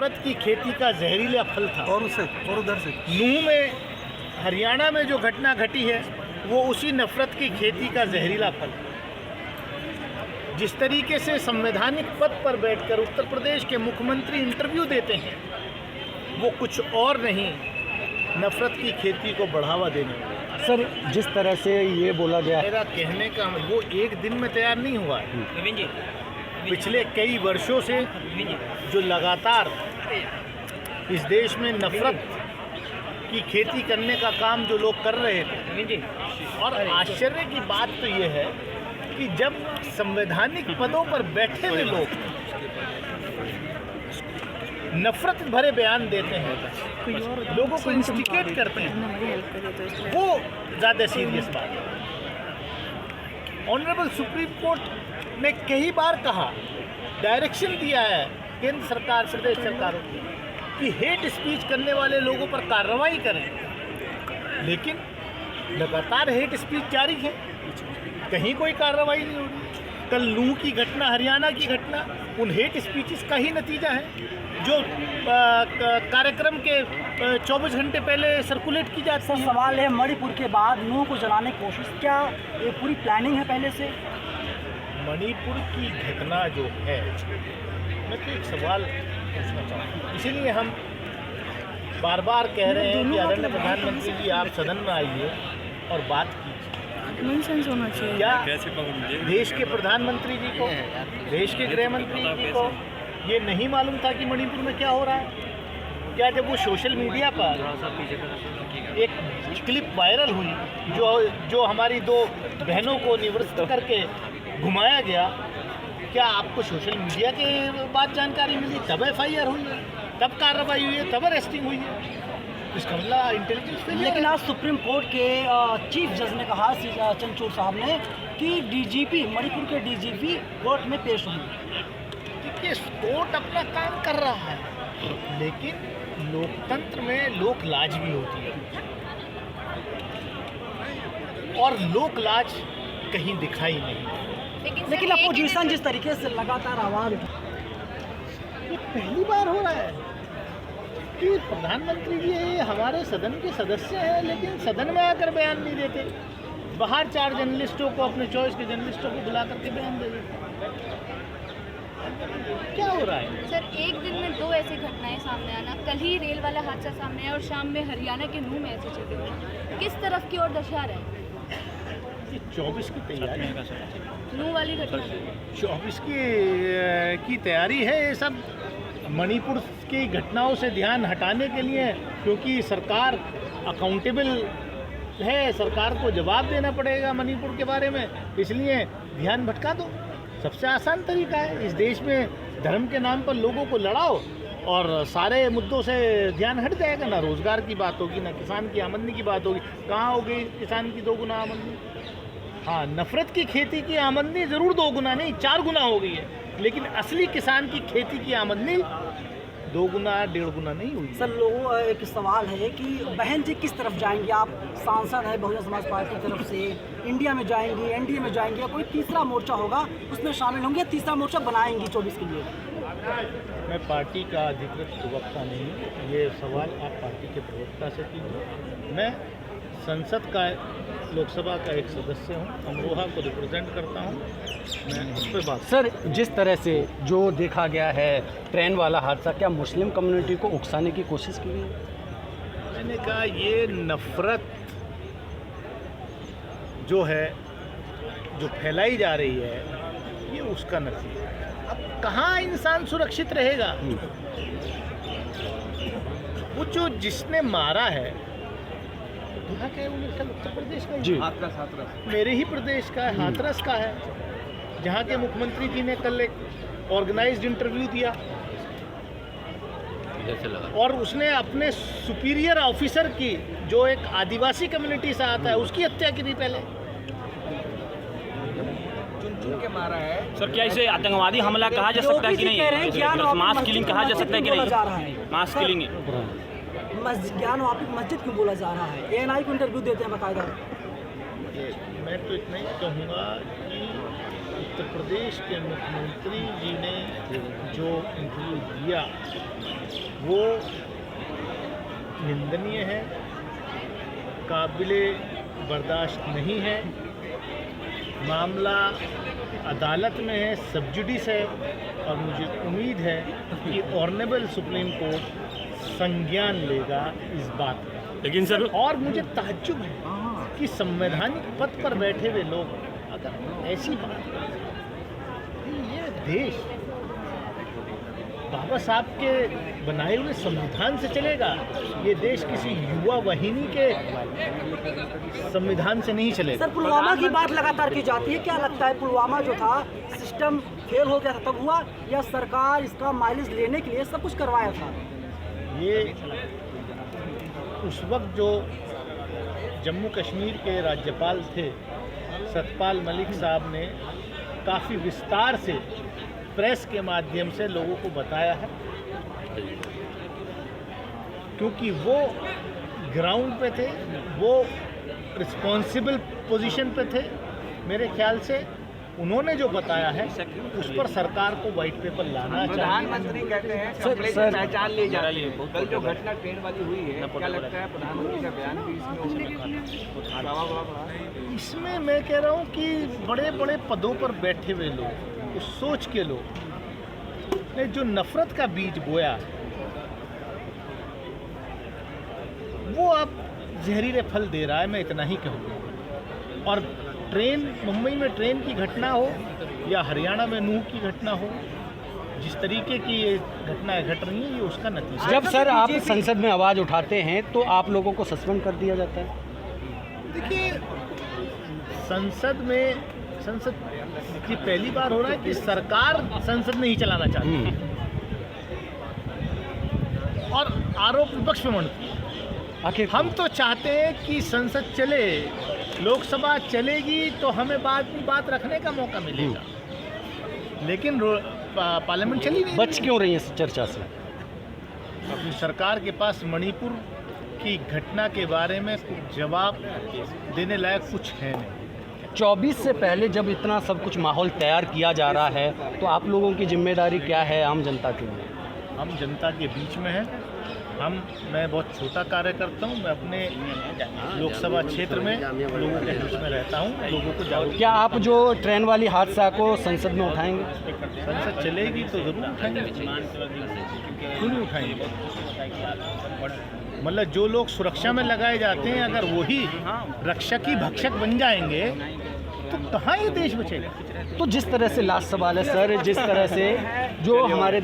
नफरत की खेती का जहरीला फल था। और उधर से नूह में, हरियाणा में जो घटना घटी है वो उसी नफरत की खेती का जहरीला फल। जिस तरीके से संवैधानिक पद पर बैठकर उत्तर प्रदेश के मुख्यमंत्री इंटरव्यू देते हैं, वो कुछ और नहीं, नफरत की खेती को बढ़ावा देने वाले। सर, जिस तरह से ये बोला गया, मेरा कहने का वो एक दिन में तैयार नहीं हुआ है। पिछले कई वर्षों से जो लगातार इस देश में नफरत की खेती करने का काम जो लोग कर रहे थे, और आश्चर्य की बात तो ये है कि जब संवैधानिक पदों पर बैठे हुए लोग नफरत भरे बयान देते हैं, लोगों को इंस्टिगेट करते हैं, वो ज़्यादा सीरियस बात है। ऑनरेबल सुप्रीम कोर्ट ने कई बार कहा, डायरेक्शन दिया है केंद्र सरकार, प्रदेश सरकारों को कि हेट स्पीच करने वाले लोगों पर कार्रवाई करें, लेकिन लगातार हेट स्पीच जारी है, कहीं कोई कार्रवाई नहीं हो रही। कल नूह की घटना, हरियाणा की घटना, उन हेट स्पीचेस का ही नतीजा है जो कार्यक्रम के 24 घंटे पहले सर्कुलेट की जाती है। सवाल है, मणिपुर के बाद नूह को जलाने की कोशिश, क्या ये पूरी प्लानिंग है पहले से? मणिपुर की घटना जो है, मैं तो एक सवाल पूछना चाहता हूँ, इसीलिए हम बार बार कह रहे हैं कि आदरणीय प्रधानमंत्री जी आप सदन में आइए और बात कीजिए। होना चाहिए। क्या देश के प्रधानमंत्री जी को, देश के गृह मंत्री जी को ये नहीं मालूम था कि मणिपुर में क्या हो रहा है? क्या जब वो सोशल मीडिया पर एक क्लिप वायरल हुई जो हमारी दो बहनों को निवृत्त करके घुमाया गया, क्या आपको सोशल मीडिया के बाद जानकारी मिली, तब FIR हुई है, तब कार्रवाई हुई है, तब अरेस्टिंग हुई है? इसका मतलब इंटेलिजेंस। लेकिन आज सुप्रीम कोर्ट के चीफ जज ने कहा, चंद्रचूड़ साहब ने, कि DGP, मणिपुर के DGP कोर्ट में पेश हुए। देखिए, कोर्ट अपना काम कर रहा है, लेकिन लोकतंत्र में लोक लाज भी होती है, और लोक लाज कहीं दिखाई नहीं। लेकिन अपोजिशन जिस तरीके से लगातार आवाज, ये पहली बार हो रहा है कि प्रधानमंत्री जी हमारे सदन के सदस्य हैं, लेकिन सदन में आकर बयान नहीं देते, बाहर 4 जर्नलिस्टों को, अपने चॉइस के जर्नलिस्टों को बुला करके बयान दे देते। क्या हो रहा है? सर, एक दिन में 2 ऐसी घटनाएं सामने आना, कल ही रेल वाला हादसा सामने आया और शाम में हरियाणा के नूह में ऐसी चीजें, किस तरफ की ओर दशा रहे? 24 की तैयारी, नूह वाली घटना 24 की तैयारी है। ये सब मणिपुर की घटनाओं से ध्यान हटाने के लिए, क्योंकि सरकार अकाउंटेबल है, सरकार को जवाब देना पड़ेगा मणिपुर के बारे में, इसलिए ध्यान भटका दो। सबसे आसान तरीका है, इस देश में धर्म के नाम पर लोगों को लड़ाओ और सारे मुद्दों से ध्यान हट जाएगा। ना रोज़गार की बात होगी, ना किसान की आमदनी की बात होगी। कहाँ हो गई किसान की 2 गुना आमदनी? हाँ, नफरत की खेती की आमदनी ज़रूर 2 गुना नहीं, 4 गुना हो गई है, लेकिन असली किसान की खेती की आमदनी 2 गुना 1.5 गुना नहीं हुई। सर, लोगों एक सवाल है कि बहन जी किस तरफ जाएंगे? आप सांसद हैं बहुजन समाज पार्टी की तरफ से, इंडिया में जाएंगी, NDA में जाएंगे, या कोई तीसरा मोर्चा होगा उसमें शामिल होंगे, तीसरा मोर्चा बनाएंगी 24 के लिए? मैं पार्टी का अधिकृत प्रवक्ता नहीं हूँ, ये सवाल आप पार्टी के प्रवक्ता से कीजिए। मैं संसद का, लोकसभा का एक सदस्य हूँ, अमरोहा को रिप्रेजेंट करता हूँ, मैं उस पर बात। सर, जिस तरह से जो देखा गया है ट्रेन वाला हादसा, क्या मुस्लिम कम्युनिटी को उकसाने की कोशिश की गई? मैंने कहा, ये नफरत जो है, जो फैलाई जा रही है, ये उसका नतीजा है। अब कहाँ इंसान सुरक्षित रहेगा? वो जो जिसने मारा है, कहाँ का है वो? मेरे ख्याल उत्तर प्रदेश का जी, हाथरस, मेरे ही प्रदेश का है, हाथरस का है, जहाँ के मुख्यमंत्री जी ने कल एक ऑर्गेनाइज्ड इंटरव्यू दिया और उसने अपने सुपीरियर ऑफिसर की, जो एक आदिवासी कम्युनिटी से आता है, उसकी हत्या की थी पहले। चुन के मारा है। सर, क्या इसे आतंकवादी हमला कहा जा सकता है कि नहीं? मास किलिंग कहा जा सकता है कि नहीं? मास किलिंग ज्ञान वापिक मस्जिद क्यों बोला जा रहा है? ANI को इंटरव्यू देते हैं बाकायदा। मैं तो इतना ही कहूँगा कि उत्तर प्रदेश के मुख्यमंत्री जी ने जो इंटरव्यू दिया वो निंदनीय है, काबिले बर्दाश्त नहीं है। मामला अदालत में है, सब जुडिस है, और मुझे उम्मीद है कि ऑनरेबल सुप्रीम कोर्ट संज्ञान लेगा इस बात का। लेकिन सर, और मुझे ताज्जुब है कि संवैधानिक पद पर बैठे हुए लोग अगर ऐसी बात करें, ये देश बाबा साहब के बनाए हुए संविधान से चलेगा। ये देश किसी युवा वाहिनी के संविधान से नहीं चलेगा। सर, पुलवामा की बात लगातार की जाती है, क्या लगता है पुलवामा जो था सिस्टम फेल हो गया था तब हुआ, या सरकार इसका माइलेज लेने के लिए सब कुछ करवाया था? ये उस वक्त जो जम्मू कश्मीर के राज्यपाल थे सतपाल मलिक साहब ने काफ़ी विस्तार से प्रेस के माध्यम से लोगों को बताया है, क्योंकि वो ग्राउंड पे थे, वो रिस्पॉन्सिबल पोजीशन पे थे। मेरे ख्याल से उन्होंने जो बताया है उस पर सरकार को वाइट पेपर लाना चाहिए। प्रधानमंत्री कहते हैं कंप्लेंट की पहचान ली जा रही है। कल जो घटना ट्रेन वाली हुई है, क्या लगता है प्रधानमंत्री का बयान भी इसमें होगा? इसमें मैं कह रहा हूँ कि बड़े बड़े पदों पर बैठे हुए लोग, उस सोच के लोग ने जो नफरत का बीज बोया वो अब जहरीले फल दे रहा है, मैं इतना ही कहूँगा। और मुंबई में ट्रेन की घटना हो या हरियाणा में नूह की घटना हो, जिस तरीके की ये घटनाएं घट रही हैं, ये उसका नतीजा है। जब सर आप संसद में आवाज़ उठाते हैं तो आप लोगों को सस्पेंड कर दिया जाता है? देखिए, संसद की पहली बार हो रहा है कि सरकार संसद नहीं चलाना चाहती और आरोप विपक्ष में मंडती है। आखिर हम तो चाहते हैं कि संसद चले, लोकसभा चलेगी तो हमें बात रखने का मौका मिलेगा, लेकिन पार्लियामेंट चली नहीं। बच क्यों रही है इस चर्चा से? अपनी सरकार के पास मणिपुर की घटना के बारे में जवाब देने लायक कुछ है नहीं। 24 से पहले जब इतना सब कुछ माहौल तैयार किया जा रहा है तो आप लोगों की जिम्मेदारी क्या है आम जनता के लिए? हम जनता के बीच में हैं। मैं बहुत छोटा कार्य करता हूं। मैं अपने लोकसभा क्षेत्र में लोगों के बीच में रहता हूं, लोगों को जागरूक। क्या आप जो ट्रेन वाली हादसा को संसद में उठाएंगे? संसद चलेगी तो ज़रूर उठाएंगे, क्यों नहीं उठाएंगे। मतलब जो लोग सुरक्षा में लगाए जाते हैं, अगर वही रक्षक ही भक्षक बन जाएंगे तो कहाँ ये देश बचेगा। तो जिस तरह से लास्ट सवाल है सर, जिस तरह से जो हमारे